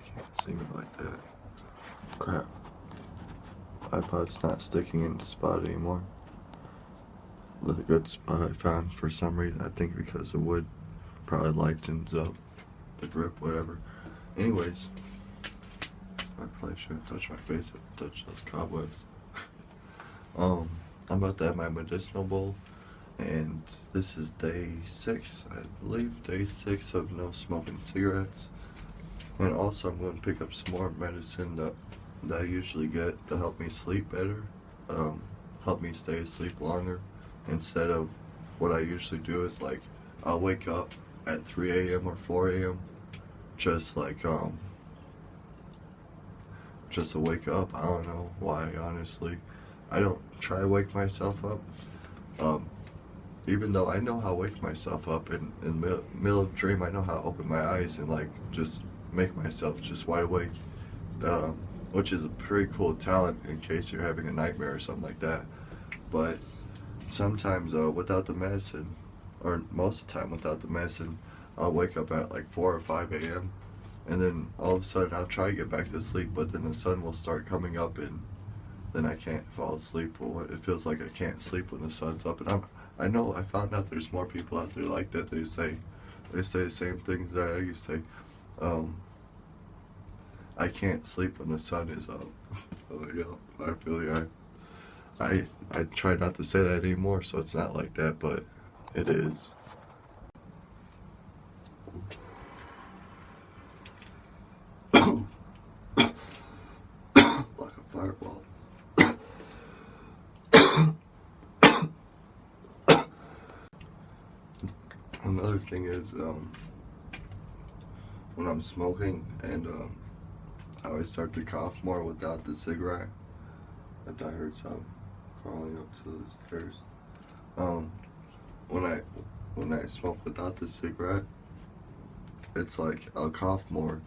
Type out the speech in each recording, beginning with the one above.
can't see me like that. Crap. iPod's not sticking in the spot anymore. The good spot I found for some reason, I think because the wood probably lightens up the grip, whatever. Anyways, I probably shouldn't touch my face, touch those cobwebs. I'm about to have my medicinal bowl, and this is day 6, I believe, day 6 of no smoking cigarettes. And also I'm going to pick up some more medicine that I usually get to help me sleep better, help me stay asleep longer, instead of what I usually do is like, I'll wake up at 3 a.m. or 4 a.m. just to wake up. I don't know why, honestly. I don't try to wake myself up. Even though I know how to wake myself up in the middle of the dream, I know how to open my eyes and like just make myself just wide awake, which is a pretty cool talent in case you're having a nightmare or something like that. But sometimes without the medicine, or most of the time without the medicine, I'll wake up at like 4 or 5 a.m. and then all of a sudden I'll try to get back to sleep, but then the sun will start coming up and then I can't fall asleep. Well, it feels like I can't sleep when the sun's up, and I know I found out there's more people out there like that. They say the same thing that I used to say. I can't sleep when the sun is up. I feel you. I try not to say that anymore, so it's not like that, but it is. Like a fireball. Another thing is, when I'm smoking and I always start to cough more without the cigarette. If I heard some crawling up to the stairs. When I smoke without the cigarette, it's like I'll cough more,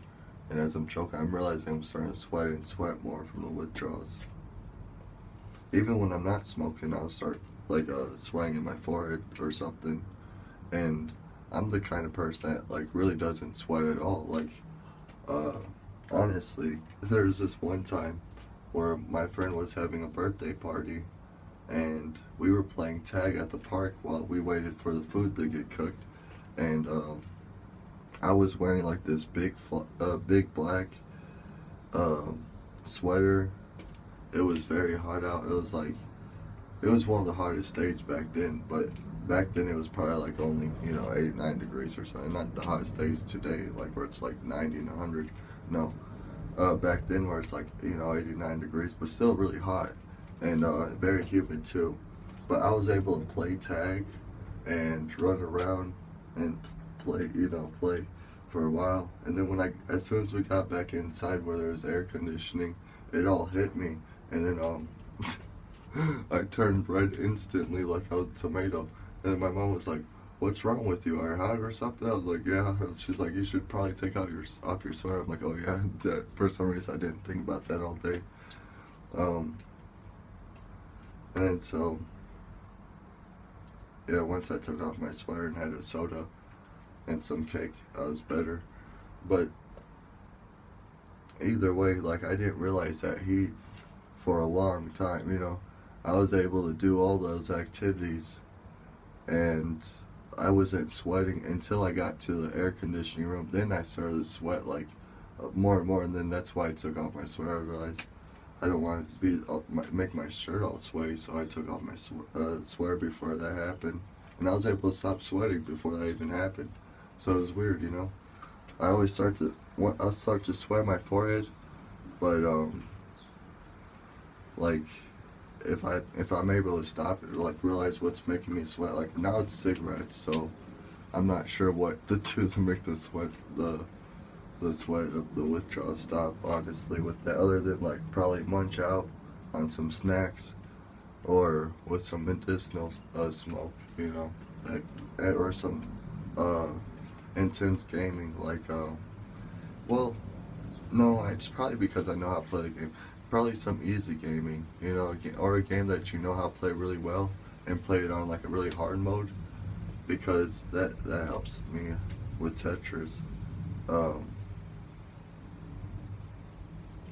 and as I'm choking, I'm realizing I'm starting to sweat more from the withdrawals. Even when I'm not smoking, I'll start like sweating in my forehead or something, and I'm the kind of person that like really doesn't sweat at all. Like, honestly, there was this one time where my friend was having a birthday party, and we were playing tag at the park while we waited for the food to get cooked, and I was wearing like this big black sweater. It was very hot out. It was one of the hottest days back then, but back then it was probably like only 89 degrees or something. Not the hottest days today, like where it's like 90 and 100. No, back then where it's like 89 degrees, but still really hot and very humid too. But I was able to play tag and run around and play for a while. And then as soon as we got back inside where there was air conditioning, it all hit me, and then I turned red instantly like I was a tomato. And my mom was like, "What's wrong with you? Are you hot or something?" I was like, "Yeah." She's like, "You should probably take off your sweater." I'm like, "Oh yeah." For some reason I didn't think about that all day. And so yeah, once I took off my sweater and had a soda and some cake, I was better. But either way, like, I didn't realize that heat for a long time. I was able to do all those activities, and I wasn't sweating until I got to the air conditioning room. Then I started to sweat like more and more, and then that's why I took off my sweater. I realized I don't want to make my shirt all sweaty, so I took off my sweater before that happened, and I was able to stop sweating before that even happened. So it was weird, I always start to sweat my forehead, but like if I'm able to stop it, or like realize what's making me sweat. Like now it's cigarettes, so I'm not sure what to do to make the sweat of the withdrawal stop, honestly, with that, other than like probably munch out on some snacks or with some medicinal smoke, or some intense gaming, like well, no, it's probably because I know how to play the game. Probably some easy gaming, or a game that you know how to play really well, and play it on like a really hard mode, because that helps me with Tetris.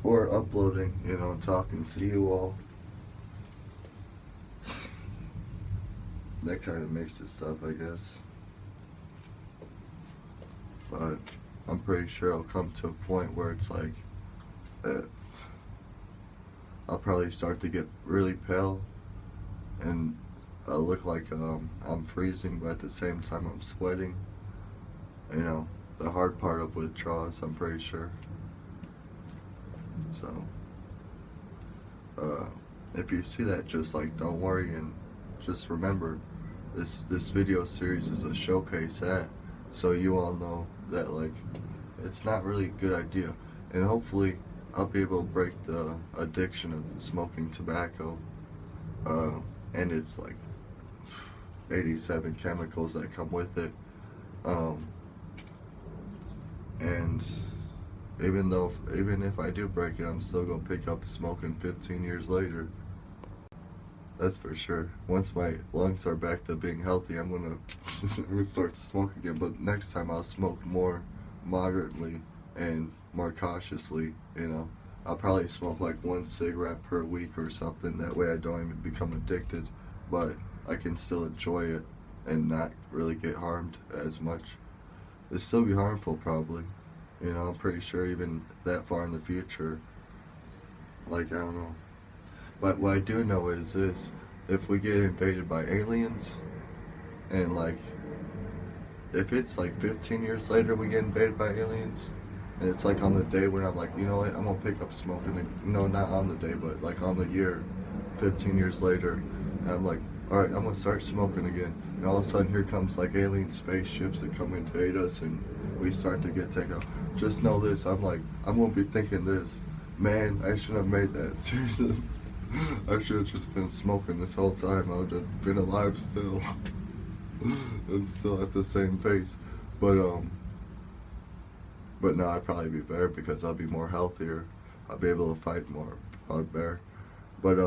or uploading, you know, talking to you all. That kind of makes it stuff, I guess. But I'm pretty sure I'll come to a point where it's like, I'll probably start to get really pale, and I'll look like I'm freezing, but at the same time I'm sweating. You know, the hard part of withdrawals, I'm pretty sure. So, if you see that, just like don't worry, and just remember, this video series is a showcase so you all know that like it's not really a good idea, and hopefully I'll be able to break the addiction of smoking tobacco, and it's like 87 chemicals that come with it, and even if I do break it, I'm still gonna pick up smoking 15 years later. That's for sure. Once my lungs are back to being healthy, I'm gonna start to smoke again. But next time I'll smoke more moderately and more cautiously. You know, I'll probably smoke like 1 cigarette per week or something. That way I don't even become addicted, but I can still enjoy it and not really get harmed as much. It'll still be harmful probably. You know, I'm pretty sure even that far in the future. Like, I don't know. But what I do know is this: if we get invaded by aliens, and like, if it's like 15 years later we get invaded by aliens, and it's like on the day when I'm like, you know what, I'm gonna pick up smoking, and, no, not on the day, but like on the year, 15 years later, and I'm like, alright, I'm gonna start smoking again, and all of a sudden here comes like alien spaceships that come invade us, and we start to get taken out. Just know this, I'm gonna be thinking this, man, I shouldn't have made that, seriously. I should have just been smoking this whole time. I would have been alive still. And still at the same pace. But no, I'd probably be better because I'll be more healthier. I'll be able to fight more. Probably better. But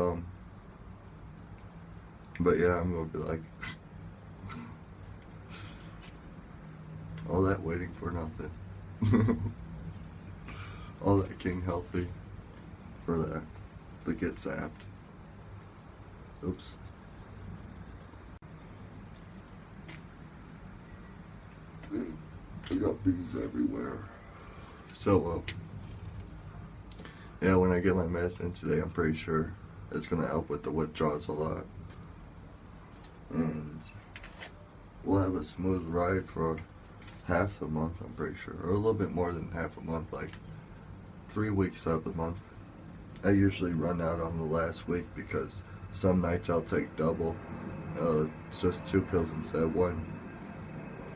yeah, I'm gonna be like all that waiting for nothing. All that getting healthy for that. To get zapped. Oops. I got bees everywhere. So, yeah, when I get my medicine today, I'm pretty sure it's gonna help with the withdrawals a lot. And we'll have a smooth ride for half the month, I'm pretty sure. Or a little bit more than half a month, like 3 weeks of the month. I usually run out on the last week because some nights I'll take double. It's just 2 pills instead of 1.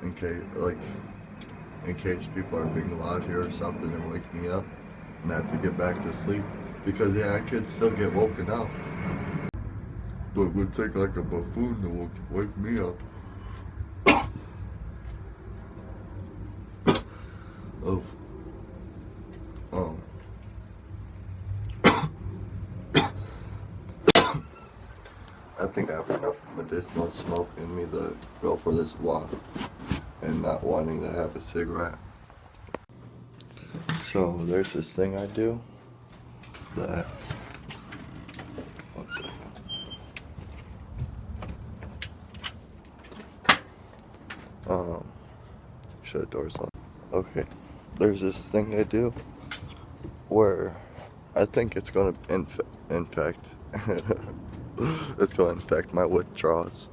In case people are being loud here or something and wake me up and I have to get back to sleep. Because yeah, I could still get woken up. But it would take like a buffoon to wake me up. Of I think I have enough medicinal smoke in me to go for this walk and not wanting to have a cigarette. So there's this thing I do that, one second. Shut the doors locked. Okay, there's this thing I do where I think it's gonna infect it's gonna infect my withdrawals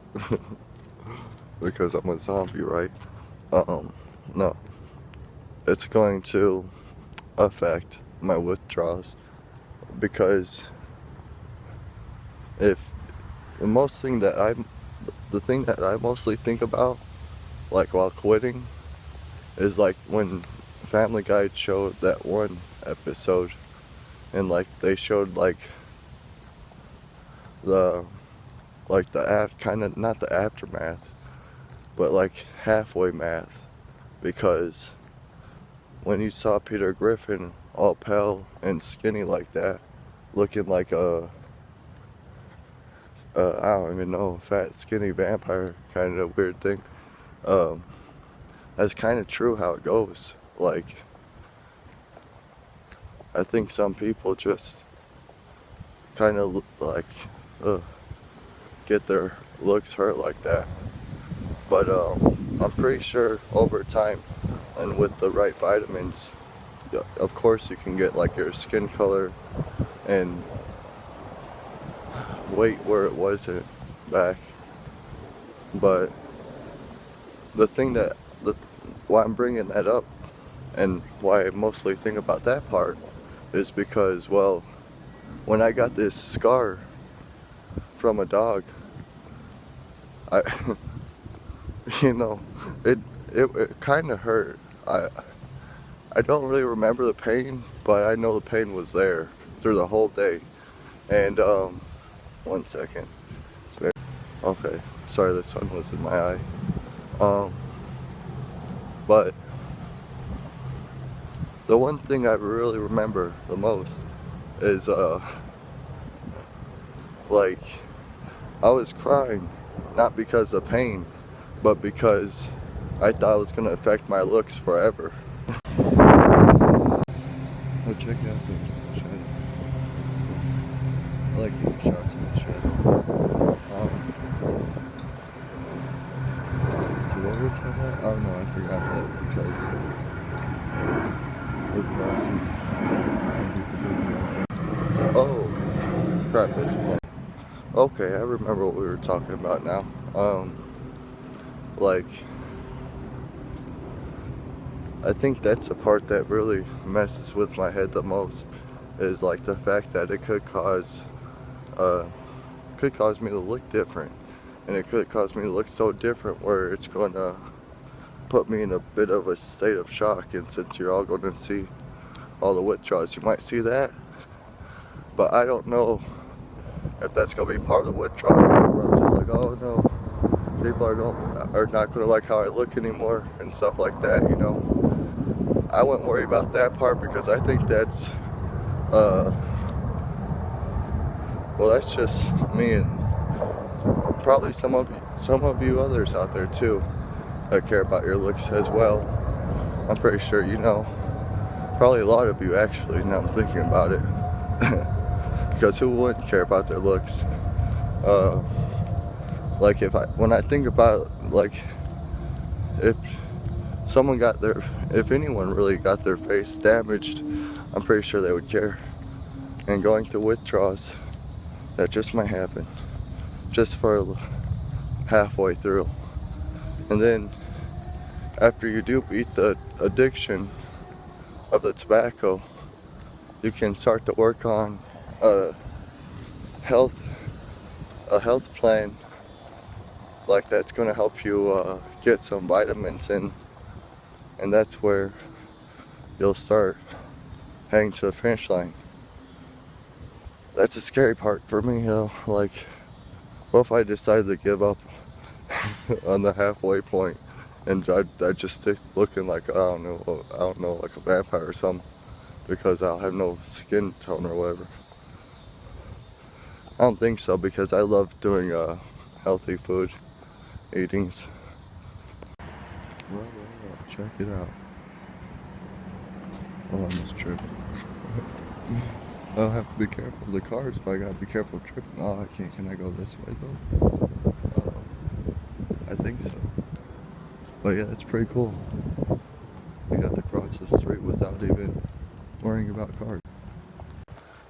because I'm a zombie, right? No, it's going to affect my withdrawals because if the thing that I mostly think about, like while quitting, is like when Family Guy showed that one episode, and like they showed like the kind of not the aftermath, but like halfway math, because when you saw Peter Griffin all pale and skinny like that, looking like I don't even know, fat skinny vampire kind of weird thing, that's kind of true how it goes. Like I think some people just kind of like get their looks hurt like that. But I'm pretty sure over time and with the right vitamins, of course you can get like your skin color and weight where it wasn't back. But the thing why I'm bringing that up and why I mostly think about that part is because, well, when I got this scar from a dog, I you know, it kind of hurt. I don't really remember the pain, but I know the pain was there through the whole day. And 1 second. Okay, sorry, the sun was in my eye. But the one thing I really remember the most is like I was crying, not because of pain, but because I thought it was gonna affect my looks forever. Oh, check out the shadow. I like getting shots in the shadow. So what were we talking about? Oh no, I forgot that because we're crossing. Some people do that. Oh, crap, there's a plane. Okay, I remember what we were talking about now. Like, I think that's the part that really messes with my head the most, is like the fact that it could cause me to look different, and it could cause me to look so different where it's going to put me in a bit of a state of shock. And since you're all going to see all the withdrawals, you might see that, but I don't know if that's going to be part of the withdrawals, where I'm just like, oh no, people are not going to like how I look anymore and stuff like that, you know. I wouldn't worry about that part because I think that's well, that's just me and probably some of you others out there too that care about your looks as well. I'm pretty sure you know. Probably a lot of you actually, now I'm thinking about it. Because who wouldn't care about their looks? Like when I think about, like, if anyone really got their face damaged, I'm pretty sure they would care. And going through withdrawals, that just might happen, just for halfway through. And then after you do beat the addiction of the tobacco, you can start to work on a health plan, like that's going to help you get some vitamins in, and that's where you'll start heading to the finish line. That's a scary part for me, you know, like, what if I decided to give up on the halfway point and I just stick looking like, I don't know, like a vampire or something, because I'll have no skin tone or whatever. I don't think so, because I love doing healthy food eatings. Well, check it out. Oh, I almost tripped. I'll have to be careful of the cars, but I gotta be careful of tripping. Oh, I can't. Can I go this way though? I think so. But yeah, it's pretty cool. We got to cross the street without even worrying about cars.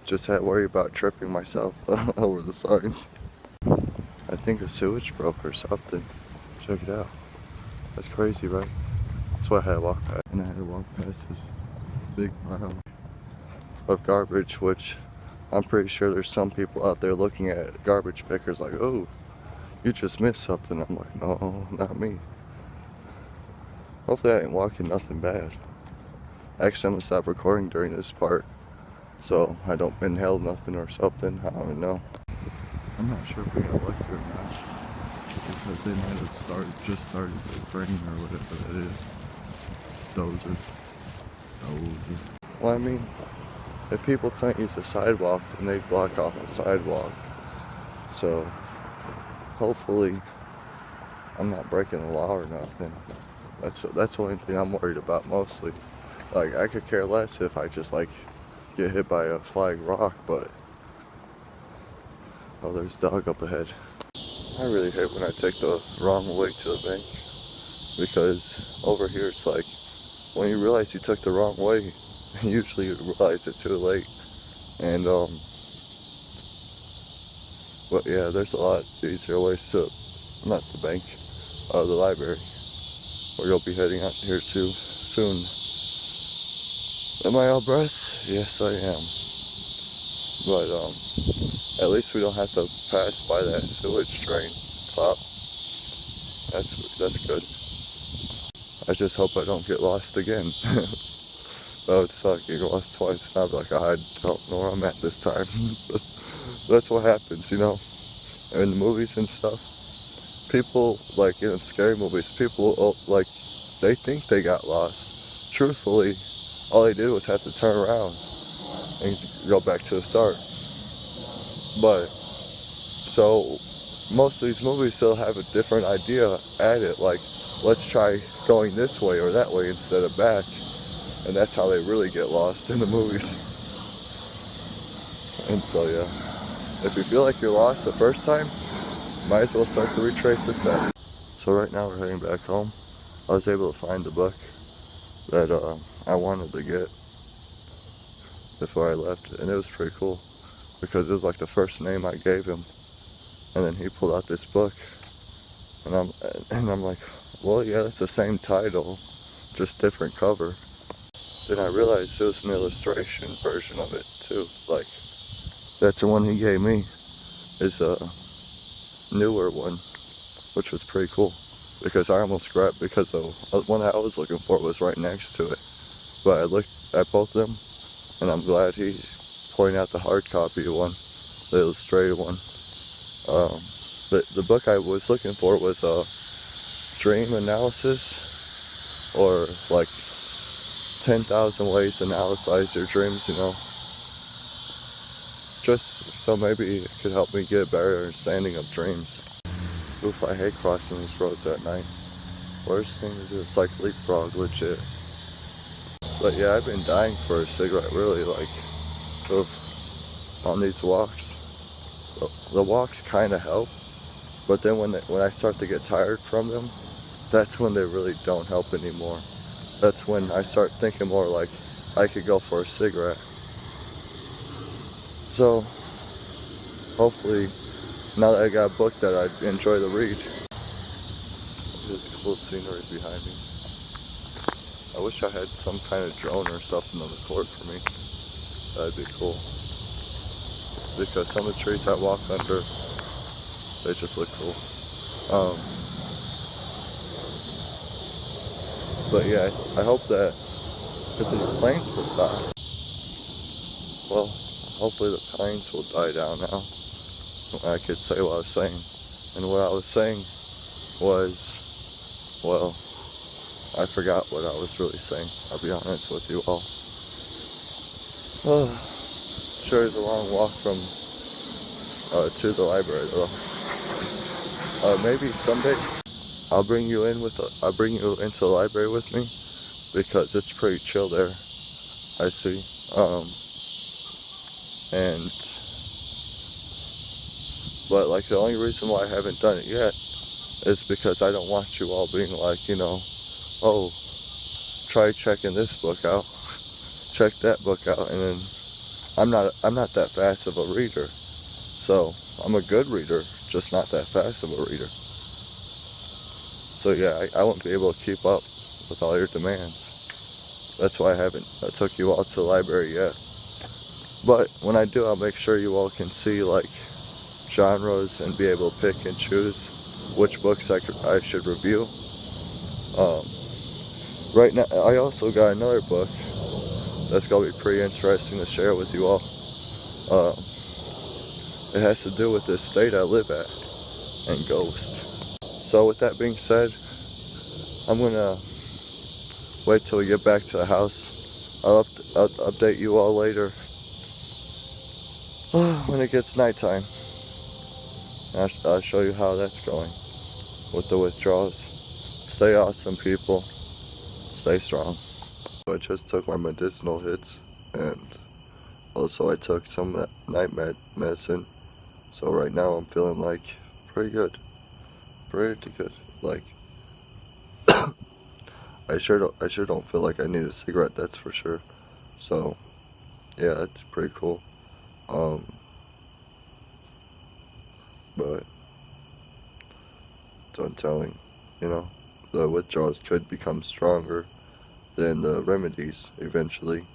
Just had to worry about tripping myself over the signs. I think a sewage broke or something. Check it out. That's crazy, right? That's why I had to walk past. And I had to walk past this big pile of garbage, which I'm pretty sure there's some people out there looking at garbage pickers like, oh, you just missed something. I'm like, no, not me. Hopefully I ain't walking nothing bad. Actually, I'm gonna stop recording during this part so I don't inhale nothing or something. I don't even know. I'm not sure if we got lucky or not, because they might have just started to rain or whatever that is. Dozer. Well, I mean, if people can't use the sidewalk, then they block off the sidewalk. So hopefully I'm not breaking the law or nothing. That's the only thing I'm worried about mostly. Like, I could care less if I just like get hit by a flying rock, but oh, there's a dog up ahead. I really hate when I take the wrong way to the bank, because over here it's like, when you realize you took the wrong way, usually you realize it's too late. And but yeah, there's a lot easier ways to, not the bank, the library. We're gonna be heading out here soon. Am I out of breath? Yes, I am. But at least we don't have to pass by that sewage drain top. That's good. I just hope I don't get lost again. That would suck. You get lost twice and I'd be like, I don't know where I'm at this time. That's what happens, you know. In the movies and stuff, people, like in scary movies, people like, they think they got lost. Truthfully, all they did was have to turn around and go back to the start. But so most of these movies still have a different idea at it, like, let's try going this way or that way instead of back. And that's how they really get lost in the movies. And so yeah, if you feel like you're lost the first time, might as well start to retrace the steps. So right now we're heading back home. I was able to find the book that I wanted to get before I left, and it was pretty cool because it was like the first name I gave him, and then he pulled out this book, and I'm like, well, yeah, it's the same title, just different cover. Then I realized it was an illustration version of it too. Like, that's the one he gave me, is a newer one, which was pretty cool. Because I almost grabbed, because the one I was looking for was right next to it. But I looked at both of them, and I'm glad he pointed out the hard copy one, the illustrated one. The book I was looking for was Dream Analysis, or like 10,000 Ways to Analyze Your Dreams, you know. Just so maybe it could help me get a better understanding of dreams. Oof, I hate crossing these roads at night. Worst thing to do, it's like leapfrog, legit. But yeah, I've been dying for a cigarette, really, like, on these walks. The walks kind of help, but then when I start to get tired from them, that's when they really don't help anymore. That's when I start thinking more like I could go for a cigarette. So, hopefully, now that I got a book that I enjoy to read. There's cool scenery behind me. I wish I had some kind of drone or something to record for me. That'd be cool. Because some of the trees I walk under, they just look cool. But yeah, I hope that if these planes will stop, well, hopefully the planes will die down now. I could say what I was saying. And what I was saying was, well, I forgot what I was really saying. I'll be honest with you all. Sure is a long walk from to the library though. Maybe someday I'll bring you into the library with me, because it's pretty chill there, I see. But like, the only reason why I haven't done it yet is because I don't want you all being like, you know, oh, try checking this book out, check that book out, and then I'm not that fast of a reader. So I'm a good reader, just not that fast of a reader. So yeah, I won't be able to keep up with all your demands. That's why I took you all to the library yet. But when I do, I'll make sure you all can see like genres and be able to pick and choose which books I should review. Right now, I also got another book that's gonna be pretty interesting to share with you all. It has to do with this state I live at and Ghost. So with that being said, I'm gonna wait till we get back to the house. I'll update you all later when it gets nighttime. I'll show you how that's going with the withdrawals. Stay awesome, people. Stay strong. I just took my medicinal hits, and Also, I took some night medicine, so right now I'm feeling like pretty good. Pretty good. Like, I sure don't feel like I need a cigarette, that's for sure. So, yeah, that's pretty cool. But don't telling, you know, the withdrawals could become stronger than the remedies eventually,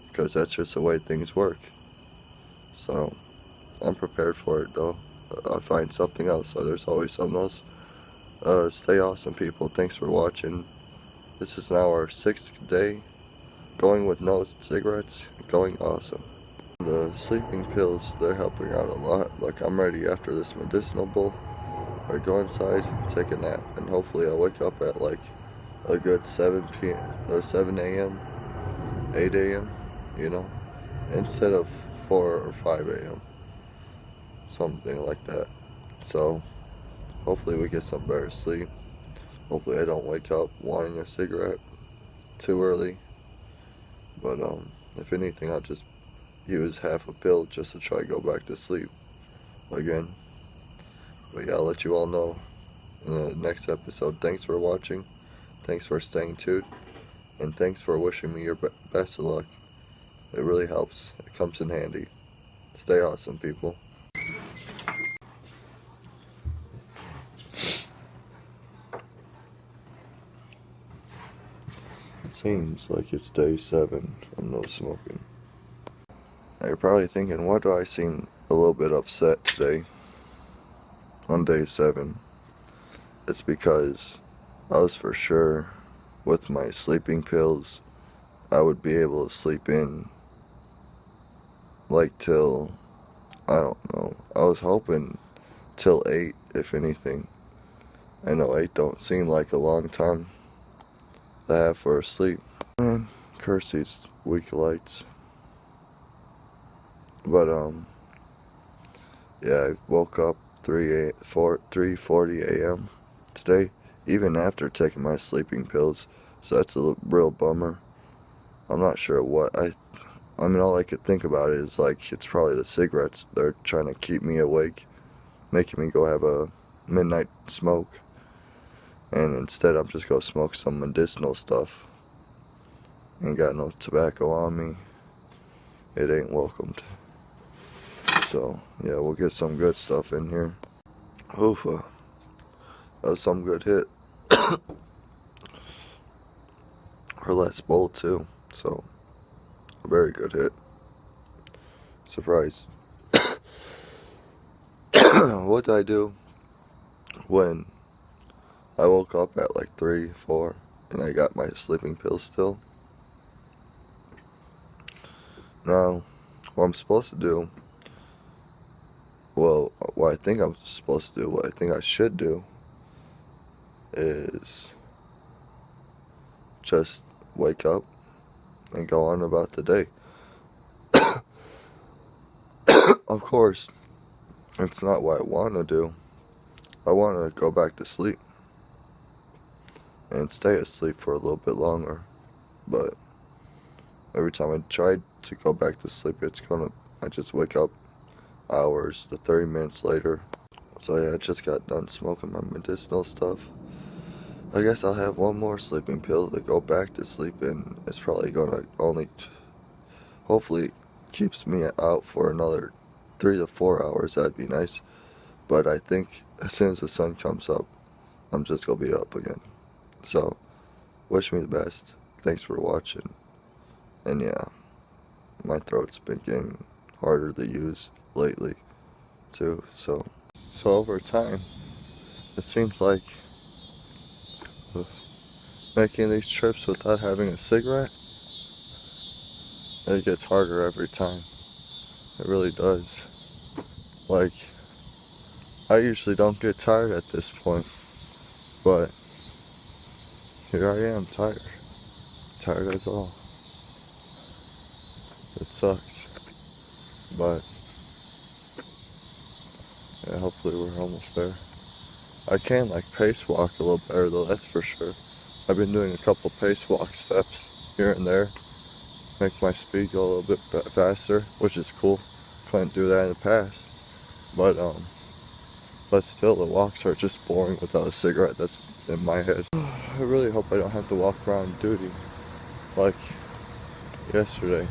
because that's just the way things work. So, I'm prepared for it though. I'll find something else, so there's always something else. Stay awesome, people. Thanks for watching. This is now our 6th day going with no cigarettes, going awesome. The sleeping pills, they're helping out a lot. Like, I'm ready after this medicinal bowl. I go inside, take a nap, and hopefully I'll wake up at like a good 7 p.m. or 7 a.m., 8 a.m., you know, instead of 4 or 5 a.m., something like that. So, hopefully we get some better sleep. Hopefully I don't wake up wanting a cigarette too early. But, if anything, I'll just use half a pill just to try to go back to sleep again. But yeah, I'll let you all know in the next episode. Thanks for watching. Thanks for staying tuned. And thanks for wishing me your best of luck. It really helps. It comes in handy. Stay awesome, people. Seems like it's day 7 of no smoking. Now you're probably thinking, why do I seem a little bit upset today on day 7? It's because I was for sure with my sleeping pills I would be able to sleep in like till, I don't know, I was hoping till 8 if anything. I know 8 don't seem like a long time to have for sleep. Man, curse these weak lights. But yeah, I woke up 3:40 a.m. today, even after taking my sleeping pills. So that's a real bummer. I'm not sure what I mean, all I could think about is like it's probably the cigarettes. They're trying to keep me awake, making me go have a midnight smoke. And instead I'm just gonna smoke some medicinal stuff. Ain't got no tobacco on me. It ain't welcomed. So yeah, we'll get some good stuff in here. Oof, that was some good hit. Her last bowl too. So a very good hit. Surprise. What did I do when I woke up at like 3, 4 and I got my sleeping pills still? Now, what I'm supposed to do, well, what I think I'm supposed to do, what I think I should do, is just wake up and go on about the day. Of course, it's not what I want to do. I want to go back to sleep and stay asleep for a little bit longer. But every time I try to go back to sleep, I just wake up hours to 30 minutes later. So yeah, I just got done smoking my medicinal stuff. I guess I'll have one more sleeping pill to go back to sleep in. It's probably gonna hopefully keeps me out for another 3 to 4 hours. That'd be nice. But I think as soon as the sun comes up, I'm just gonna be up again. So, wish me the best. Thanks for watching. And yeah, my throat's been getting harder to use lately too. So over time, it seems like making these trips without having a cigarette, it gets harder every time. It really does. Like, I usually don't get tired at this point, but here I am, tired. Tired as all. It sucks, but yeah, hopefully we're almost there. I can like pace walk a little better though, that's for sure. I've been doing a couple pace walk steps here and there, make my speed go a little bit faster, which is cool. Couldn't do that in the past, but still, the walks are just boring without a cigarette. That's in my head. I really hope I don't have to walk around duty like yesterday.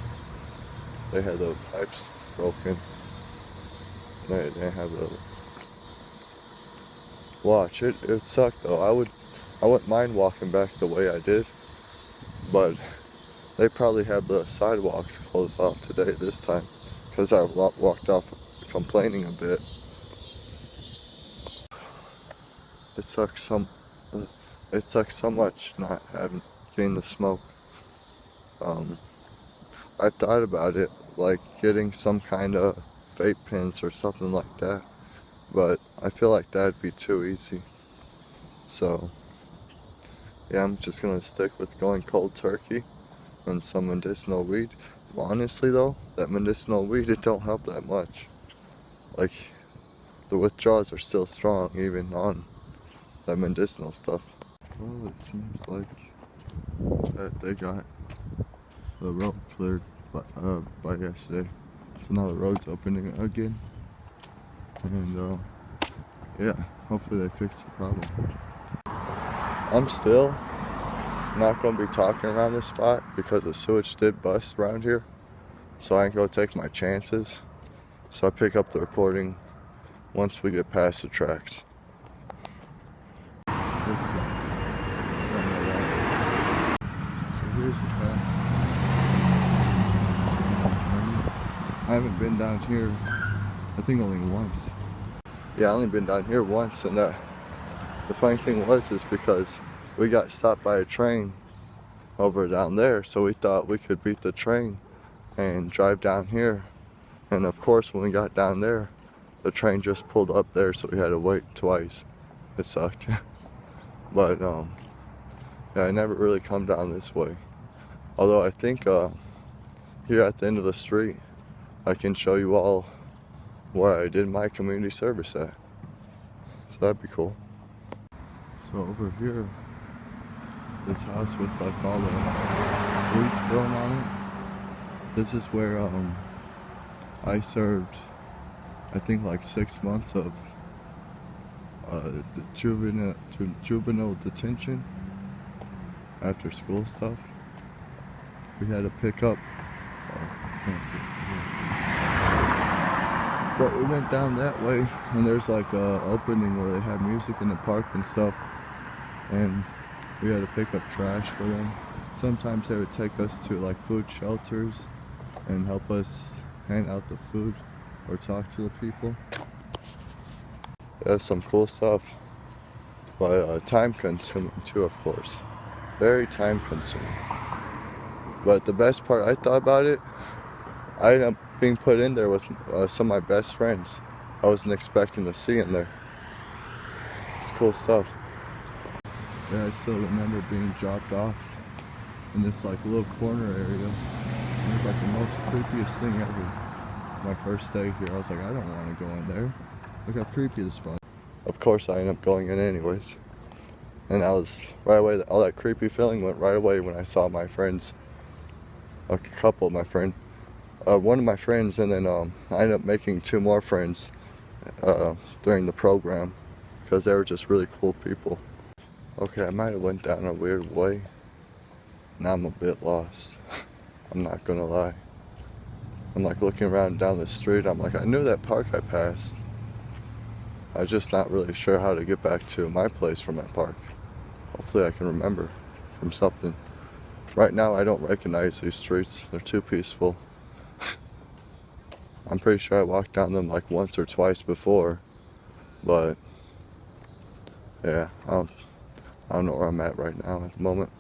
They had the pipes broken. They didn't have the watch. It sucked though. I wouldn't mind walking back the way I did, but they probably have the sidewalks closed off today this time, because I walked off complaining a bit. It sucks so much not getting the smoke. I thought about it, like getting some kind of vape pens or something like that, but I feel like that'd be too easy. So yeah, I'm just gonna stick with going cold turkey and some medicinal weed. Honestly though, that medicinal weed, it don't help that much. Like, the withdrawals are still strong even on that medicinal stuff. Well, it seems like that they got the road cleared by yesterday. So now the road's opening again. And yeah, hopefully they fix the problem. I'm still not gonna be talking around this spot because the sewage did bust around here. So I ain't gonna take my chances. So I pick up the recording once we get past the tracks. This sucks. So here's the path. I haven't been down here, I think only once. Yeah, I only been down here once, and the funny thing is because we got stopped by a train over down there, so we thought we could beat the train and drive down here. And of course, when we got down there, the train just pulled up there, so we had to wait twice. It sucked. But yeah, I never really come down this way. Although I think here at the end of the street, I can show you all where I did my community service at. So that'd be cool. So over here, this house with like all the weeds growing on it, this is where I served, I think like 6 months of the juvenile detention after school stuff. We had to pick up, can't see. But we went down that way, and there's like a opening where they have music in the park and stuff, and we had to pick up trash for them. Sometimes they would take us to like food shelters and help us hand out the food or talk to the people. That's some cool stuff, but time consuming too, of course. Very time consuming. But the best part, I thought about it, I ended up being put in there with some of my best friends. I wasn't expecting to see in there. It's cool stuff. Yeah, I still remember being dropped off in this like little corner area. It was like the most creepiest thing ever. My first day here, I was like, I don't want to go in there. Look how creepy this spot. Of course, I ended up going in anyways. And I was right away, all that creepy feeling went right away when I saw my friends, a couple of my friends, one of my friends, and then I ended up making 2 more friends during the program because they were just really cool people. Okay, I might have went down a weird way. Now I'm a bit lost. I'm not gonna lie. I'm like looking around down the street. I'm like, I knew that park I passed. I'm just not really sure how to get back to my place from that park. Hopefully I can remember from something. Right now I don't recognize these streets. They're too peaceful. I'm pretty sure I walked down them like once or twice before. But yeah, I don't know where I'm at right now at the moment.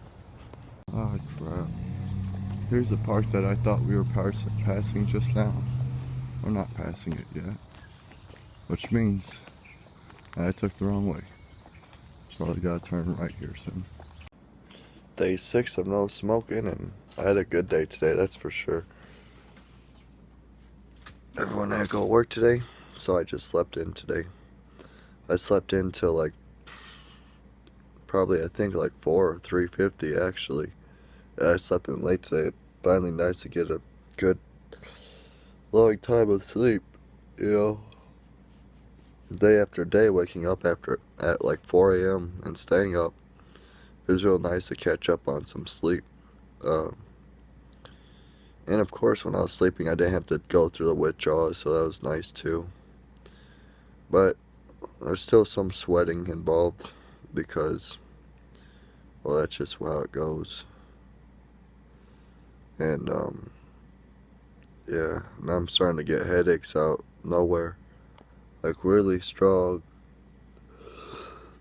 Oh crap. Here's the park that I thought we were passing just now. We're not passing it yet. Which means I took the wrong way. Probably gotta turn right here soon. Day 6 of no smoking, and I had a good day today, that's for sure. Everyone had to go to work today, so I just slept in today. I slept in till like probably I think like 4 or 3:50 actually. I slept in late today, finally nice to get a good long time of sleep, you know. Day after day, waking up at like 4 a.m. and staying up. It was real nice to catch up on some sleep. Um, and of course, when I was sleeping, I didn't have to go through the withdrawals, so that was nice too. But there's still some sweating involved because, well, that's just how it goes. And yeah, now I'm starting to get headaches out nowhere, like really strong.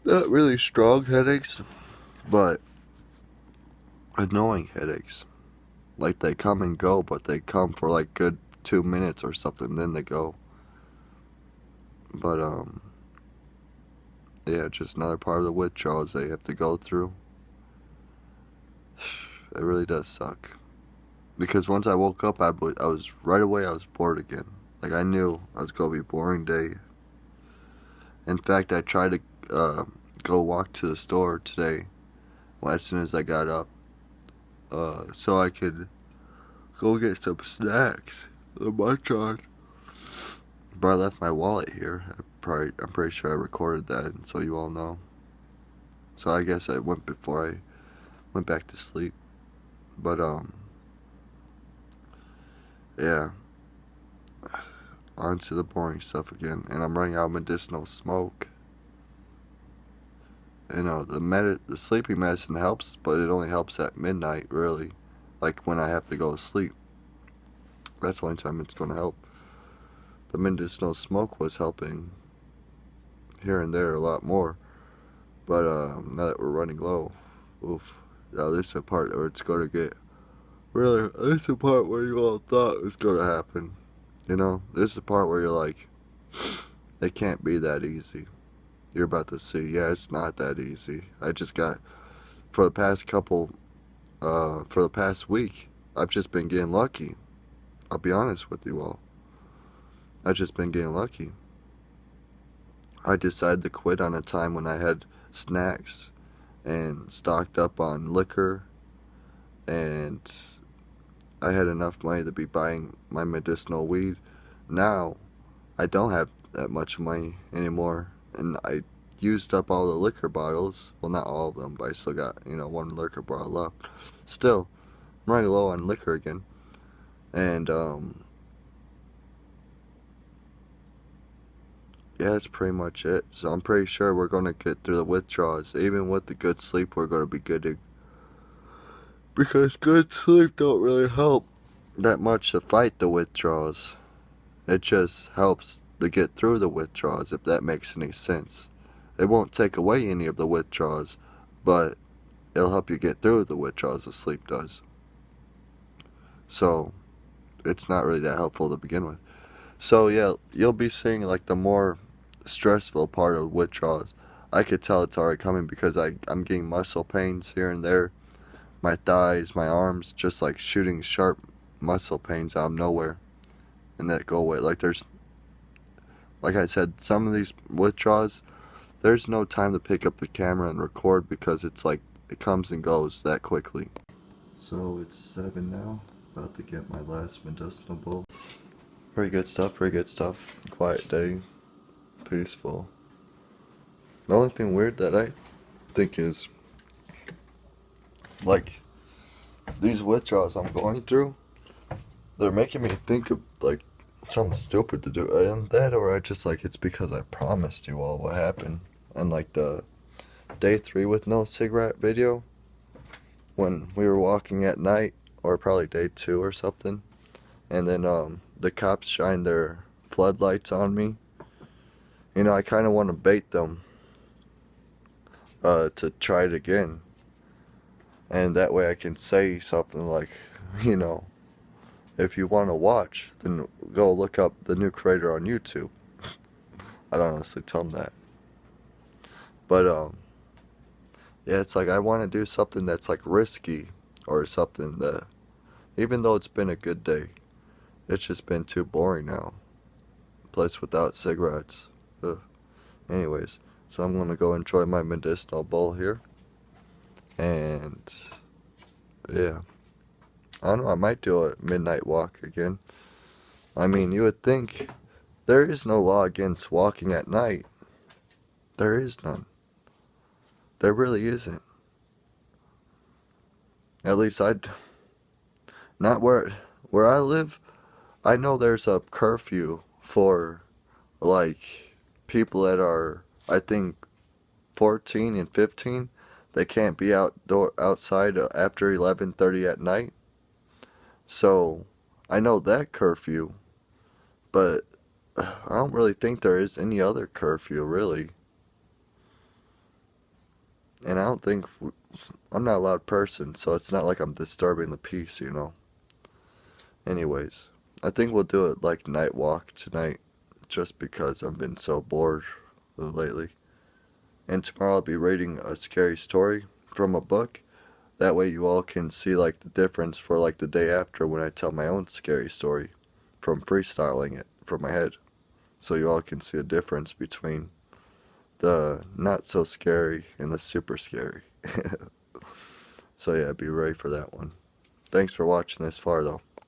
Not really strong headaches, but annoying headaches. Like they come and go, but they come for like good 2 minutes or something, then they go. But yeah, just another part of the withdrawals they have to go through. It really does suck. Because once I woke up, I was right away, I was bored again. Like I knew I was gonna be a boring day. In fact, I tried to go walk to the store today, well, as soon as I got up, so I could go get some snacks to munch on. But I left my wallet here. I'm pretty sure I recorded that, and so you all know. So I guess I went before I went back to sleep. But yeah. On to the boring stuff again, and I'm running out of medicinal smoke. You know, the sleeping medicine helps, but it only helps at midnight, really. Like when I have to go to sleep. That's the only time it's gonna help. The medicinal smoke was helping here and there a lot more. But now that we're running low, oof. Now this is the part where it's gonna get really, this is the part where you all thought it was gonna happen. You know, this is the part where you're like, it can't be that easy. You're about to see, yeah, it's not that easy. I just got, for the past week, I've just been getting lucky. I'll be honest with you all. I've just been getting lucky. I decided to quit on a time when I had snacks and stocked up on liquor, and I had enough money to be buying my medicinal weed. Now, I don't have that much money anymore, and I used up all the liquor bottles. Well, not all of them, but I still got, one liquor bottle left. Still, I'm running low on liquor again. And, yeah, that's pretty much it. So I'm pretty sure we're going to get through the withdrawals. Even with the good sleep, we're going to be good. Because good sleep don't really help that much to fight the withdrawals. It just helps to get through the withdrawals, if that makes any sense. It won't take away any of the withdrawals, but it'll help you get through the withdrawals the sleep does. So, it's not really that helpful to begin with. So yeah, you'll be seeing like the more stressful part of withdrawals. I could tell it's already coming because I'm getting muscle pains here and there. My thighs, my arms, just like shooting sharp muscle pains out of nowhere. And that go away. Like I said, some of these withdrawals, there's no time to pick up the camera and record because it's like, it comes and goes that quickly. So it's 7 now, about to get my last medicinal bowl. Pretty good stuff. Quiet day, peaceful. The only thing weird that I think is, like, these withdrawals I'm going through, they're making me think of, like, something stupid to do. And that, or I just, like, it's because I promised you all what happened. And, like, the day 3 with no cigarette video, when we were walking at night, or probably day 2 or something, and then, the cops shine their floodlights on me. I kind of want to bait them, to try it again. And that way I can say something like, if you want to watch, then go look up the new creator on YouTube. I'd honestly tell them that. But, yeah, it's like I want to do something that's like risky, or something that, even though it's been a good day, it's just been too boring now. Place without cigarettes. Ugh. Anyways, so I'm gonna go enjoy my medicinal bowl here. And yeah. I don't know, I might do a midnight walk again. I mean, you would think there is no law against walking at night. There is none. There really isn't. At least not where I live. I know there's a curfew for like people that are, I think, 14 and 15. They can't be outside after 11:30 at night. So I know that curfew, but I don't really think there is any other curfew really. And I don't think I'm not a loud person, so it's not like I'm disturbing the peace, you know. Anyways, I think we'll do it like night walk tonight, just because I've been so bored lately. And tomorrow I'll be reading a scary story from a book. That way you all can see like the difference for like the day after when I tell my own scary story from freestyling it from my head. So you all can see the difference between the not so scary and the super scary. So yeah, be ready for that one. Thanks for watching this far though.